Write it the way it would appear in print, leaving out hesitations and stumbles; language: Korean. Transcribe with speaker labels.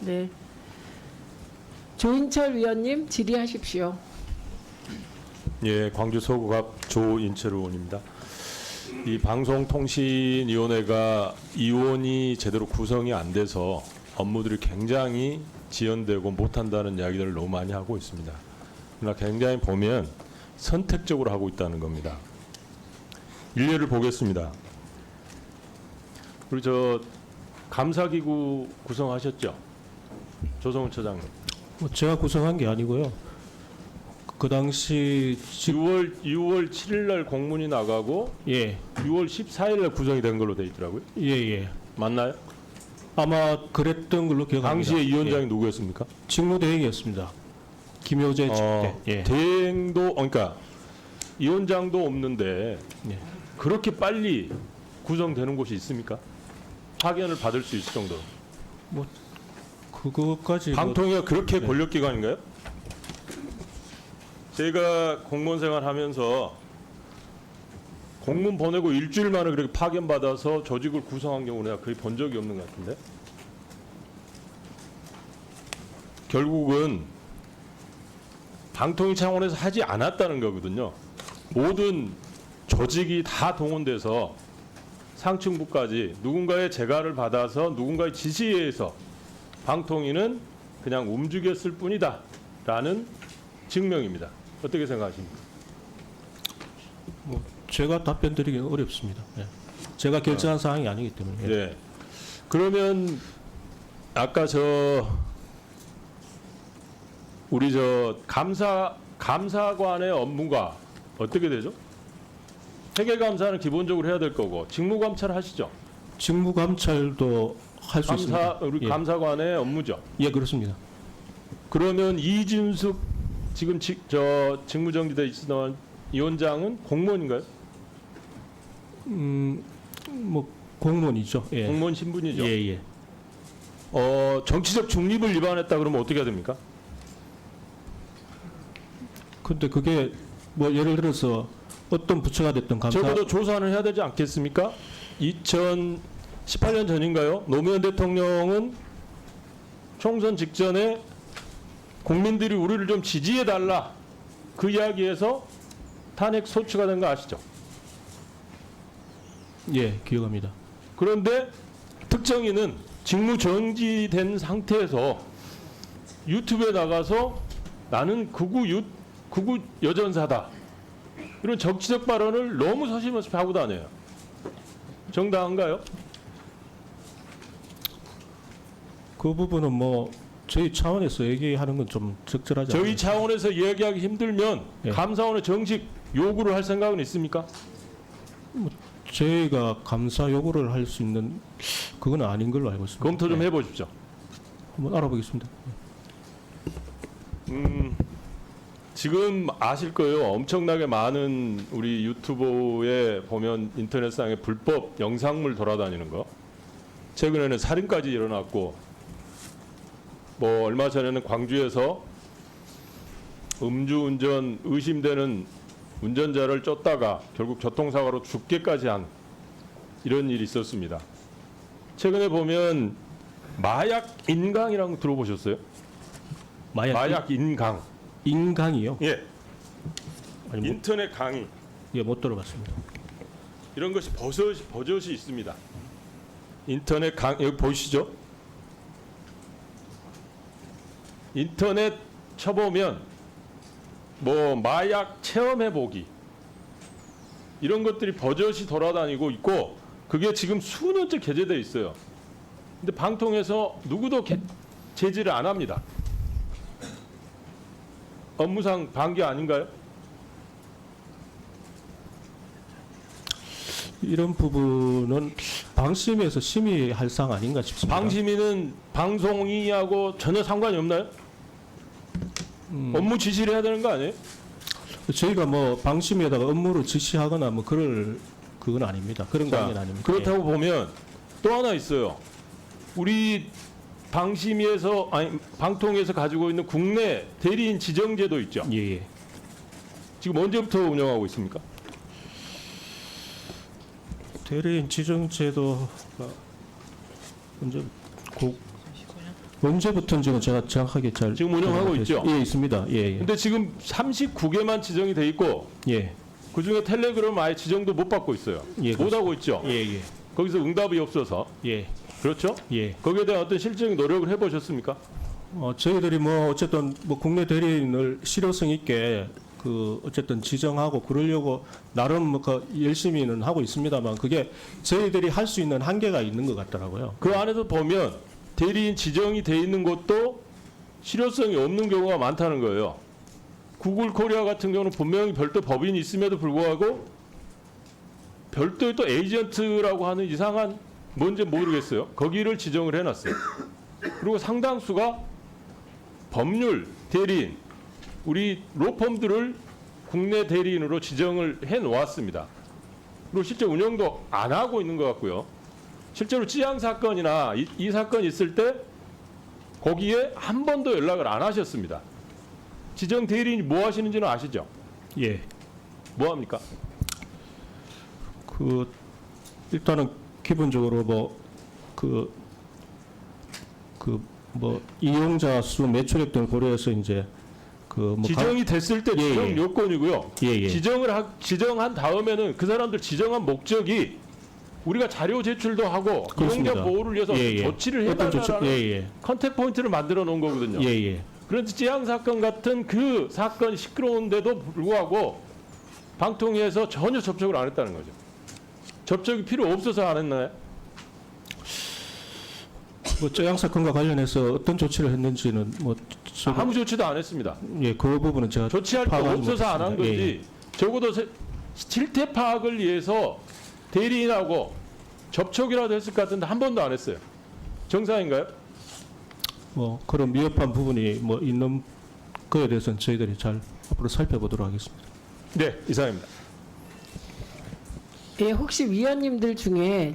Speaker 1: 네. 조인철 위원님 질의하십시오.
Speaker 2: 예, 광주 서구갑 조인철 의원입니다. 이 방송통신위원회가 위원이 제대로 구성이 안 돼서 업무들이 굉장히 지연되고 못한다는 이야기들을 너무 많이 하고 있습니다. 그러나 굉장히 보면 선택적으로 하고 있다는 겁니다. 일례를 보겠습니다. 우리 저 감사기구 구성하셨죠? 조성훈 처장님.
Speaker 3: 제가 구성한 게 아니고요. 그 당시
Speaker 2: 6월 7일 날 공문이 나가고
Speaker 3: 예,
Speaker 2: 6월 14일 날 구성이 된 걸로 돼 있더라고요.
Speaker 3: 예.
Speaker 2: 맞나요?
Speaker 3: 아마 그랬던 걸로 기억합니다.
Speaker 2: 당시에 위원장이
Speaker 3: 예.
Speaker 2: 누구였습니까?
Speaker 3: 직무대행이었습니다. 김효재 측대. 예.
Speaker 2: 대행도 그러니까 위원장도 없는데
Speaker 3: 예.
Speaker 2: 그렇게 빨리 구성되는 곳이 있습니까? 파견을 받을 수 있을 정도로.
Speaker 3: 그거까지
Speaker 2: 방통위가 그렇게
Speaker 3: 네.
Speaker 2: 권력기관인가요? 제가 공무원 생활하면서 공문 보내고 일주일 만에 그렇게 파견 받아서 조직을 구성한 경우는 내가 거의 본 적이 없는 것 같은데. 결국은 방통위 차원에서 하지 않았다는 거거든요. 모든 조직이 다 동원돼서 상층부까지 누군가의 재가를 받아서 누군가의 지시에 의해서 방통위는 그냥 움직였을 뿐이다 라는 증명입니다. 어떻게 생각하십니까?
Speaker 3: 제가 답변 드리기는 어렵습니다. 예. 제가 결정한 사항이 아니기 때문에. 예.
Speaker 2: 네. 그러면 아까 우리 감사관의 업무가 어떻게 되죠? 회계감사는 기본적으로 해야 될 거고 직무감찰을 하시죠?
Speaker 3: 직무감찰도 할 수 있습니다.
Speaker 2: 우리
Speaker 3: 예.
Speaker 2: 감사관의 업무죠.
Speaker 3: 예, 그렇습니다.
Speaker 2: 그러면 이준숙 지금 직무정지돼 있던 위원장은 공무원인가요?
Speaker 3: 공무원이죠. 예.
Speaker 2: 공무원 신분이죠.
Speaker 3: 예.
Speaker 2: 정치적 중립을 위반했다 그러면 어떻게 해야 됩니까?
Speaker 3: 근데 그게 예를 들어서 어떤 부처가 됐던 감사
Speaker 2: 적어도 조사는 해야 되지 않겠습니까? 2018년 전인가요? 노무현 대통령은 총선 직전에 국민들이 우리를 좀 지지해달라 그 이야기에서 탄핵 소추가 된 거 아시죠?
Speaker 3: 예, 기억합니다.
Speaker 2: 그런데 특정인은 직무 정지된 상태에서 유튜브에 나가서 나는 극우 여전사다 이런 정치적 발언을 너무 서슴없이 하고 다녀요. 정당한가요?
Speaker 3: 그 부분은 저희 차원에서 얘기하는 건 좀 적절하지 않나요?
Speaker 2: 저희 차원에서 이야기하기 힘들면
Speaker 3: 예.
Speaker 2: 감사원의 정식 요구를 할 생각은 있습니까?
Speaker 3: 저희가 감사 요구를 할 수 있는 그건 아닌 걸로 알고 있습니다.
Speaker 2: 검토 좀
Speaker 3: 예.
Speaker 2: 해보십시오.
Speaker 3: 한번 알아보겠습니다.
Speaker 2: 지금 아실 거예요. 엄청나게 많은 우리 유튜브에 보면 인터넷상에 불법 영상물 돌아다니는 거. 최근에는 살인까지 일어났고 얼마 전에는 광주에서 음주운전 의심되는 운전자를 쫓다가 결국 교통사고로 죽게까지 한 이런 일이 있었습니다. 최근에 보면 마약 인강이라는 거 들어보셨어요? 마약 인강.
Speaker 3: 인강이요?
Speaker 2: 예.
Speaker 3: 아니,
Speaker 2: 인터넷 강의
Speaker 3: 예, 못 들어봤습니다.
Speaker 2: 이런 것이 버젓이 있습니다. 인터넷 여기 보이시죠? 인터넷 쳐보면 마약 체험해보기 이런 것들이 버젓이 돌아다니고 있고 그게 지금 수년째 게재되어 있어요. 근데 방통에서 누구도 제지를 안 합니다. 업무상 방기 아닌가요?
Speaker 3: 이런 부분은 방심위에서 심의할 사항 아닌가 싶습니다.
Speaker 2: 방심위는 방송위하고 전혀 상관이 없나요? 업무 지시를 해야 되는 거 아니에요?
Speaker 3: 저희가 방심위에다가 업무를 지시하거나 그건 아닙니다. 그런
Speaker 2: 자,
Speaker 3: 관계는 아닙니다.
Speaker 2: 그렇다고 보면 또 하나 있어요. 우리 방통위에서 가지고 있는 국내 대리인 지정제도 있죠.
Speaker 3: 예.
Speaker 2: 지금 언제부터 운영하고 있습니까?
Speaker 3: 대리인 지정 제도가 언제 언제부터인지는 제가 정확하게 잘
Speaker 2: 지금 운영하고 있죠?
Speaker 3: 예, 있습니다. 예, 예.
Speaker 2: 근데 지금 39개만 지정이 돼 있고
Speaker 3: 예,
Speaker 2: 그중에 텔레그램 아예 지정도 못 받고 있어요.
Speaker 3: 예,
Speaker 2: 못 하고 있죠.
Speaker 3: 예, 예,
Speaker 2: 거기서 응답이 없어서
Speaker 3: 예,
Speaker 2: 그렇죠?
Speaker 3: 예.
Speaker 2: 거기에 대한 어떤 실질적인 노력을 해보셨습니까?
Speaker 3: 저희들이 뭐 어쨌든 뭐 국내 대리인을 실효성 있게 그 어쨌든 지정하고 그러려고 나름 뭐그 열심히는 하고 있습니다만 그게 저희들이 할 수 있는 한계가 있는 것 같더라고요.
Speaker 2: 그 안에서 보면 대리인 지정이 돼 있는 것도 실효성이 없는 경우가 많다는 거예요. 구글 코리아 같은 경우는 분명히 별도 법인이 있음에도 불구하고 별도의 또 에이전트라고 하는 이상한 뭔지 모르겠어요. 거기를 지정을 해놨어요. 그리고 상당수가 법률 대리인, 우리 로펌들을 국내 대리인으로 지정을 해놓았습니다. 그리고 실제 운영도 안 하고 있는 것 같고요. 실제로 찌양 사건이나 이 사건이 있을 때 거기에 한 번도 연락을 안 하셨습니다. 지정 대리인이 뭐 하시는지는 아시죠?
Speaker 3: 예.
Speaker 2: 뭐 합니까?
Speaker 3: 그 일단은 기본적으로 뭐 이용자 수 매출액 등을 고려해서 이제 그뭐
Speaker 2: 지정이 됐을 때
Speaker 3: 예,
Speaker 2: 지정
Speaker 3: 예.
Speaker 2: 요건이고요.
Speaker 3: 예, 예.
Speaker 2: 지정한 다음에는 그 사람들 지정한 목적이 우리가 자료 제출도 하고
Speaker 3: 그렇습니다.
Speaker 2: 이용자 보호를 위해서
Speaker 3: 예, 예.
Speaker 2: 조치를
Speaker 3: 어떤 조치?
Speaker 2: 해달라는
Speaker 3: 예, 예.
Speaker 2: 컨택 포인트를 만들어 놓은 거거든요.
Speaker 3: 예, 예.
Speaker 2: 그런데 찌양 사건 같은 그 사건이 시끄러운데도 불구하고 방통위에서 전혀 접촉을 안 했다는 거죠. 접촉이 필요 없어서 안 했나요?
Speaker 3: 뭐 쩌양 사건과 관련해서 어떤 조치를 했는지는 뭐 저도-
Speaker 2: 아무 조치도 안 했습니다.
Speaker 3: 예, 그 부분은 제가
Speaker 2: 조치할 게
Speaker 3: 파악하지
Speaker 2: 없어서 안 한
Speaker 3: 못했습니다.
Speaker 2: 거지.
Speaker 3: 예, 예.
Speaker 2: 적어도 실태 파악을 위해서 대리인하고 접촉이라도 했을 것 같은데 한 번도 안 했어요. 정상인가요?
Speaker 3: 뭐 그런 미흡한 부분이 뭐 있는 거에 대해서는 저희들이 잘 앞으로 살펴보도록 하겠습니다.
Speaker 2: 네, 이상입니다.
Speaker 1: 예, 혹시 위원님들 중에